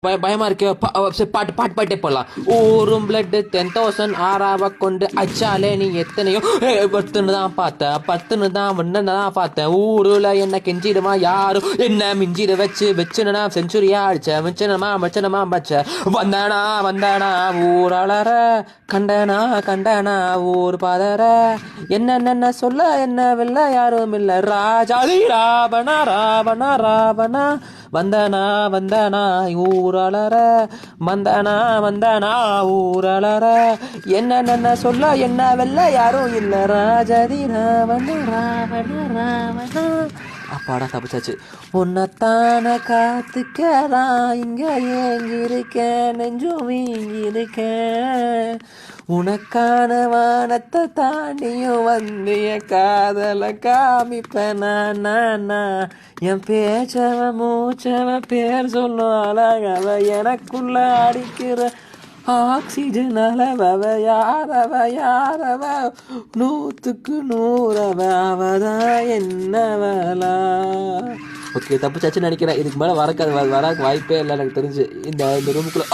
பயமா இருக்கு. சரி, பாட்டு பாட்டு பாட்டே போடலாம். ஊரும் பிளட் 10,000 ஆறாவ கொண்டு அச்சாலே நீ எத்தனையோ 10ன்னு தான் பார்த்தேன், 10ன்னு தான் தான் பார்த்தேன். ஊருல என்ன கெஞ்சிடுமா யாரும் என்ன மிஞ்சிட வச்சுனா செஞ்சுரியா அடிச்ச வச்சனமா பச்ச வந்தானா ஊரளற கண்டனா ஊர் பதற என்ன சொல்ல என்ன வெல்ல யாரும் இல்ல ராஜாதி ராவணா வந்தனா ஊரளற வந்தனா ஊரளற என்ன சொல்ல என்ன வெல்ல யாரும் இல்ல ராஜாதி ராவணா. அப்பாடா தப்பிச்சாச்சு. உன்னைத்தான காத்துக்கதான் இங்க ஏங்கிருக்கேன், நெஞ்சும் வீங்கிருக்கேன். உனக்கான வானத்தை தாண்டியும் வந்து என் காதல காமிப்பேன் நான். என் பேச்சவ மூச்சவ பேர் சொல்லும் அழகவ எனக்குள்ள அடிக்கிற ஆக்சிஜன் அளவ யாரவ 100க்கு 100 அவதான் என்னவலா. ஓகே தப்பு சச்சுன்னு நினைக்கிறேன். இதுக்கு மேலே வர வாய்ப்பே இல்லை எனக்கு தெரிஞ்சு. இந்த ரூமுக்குள்ள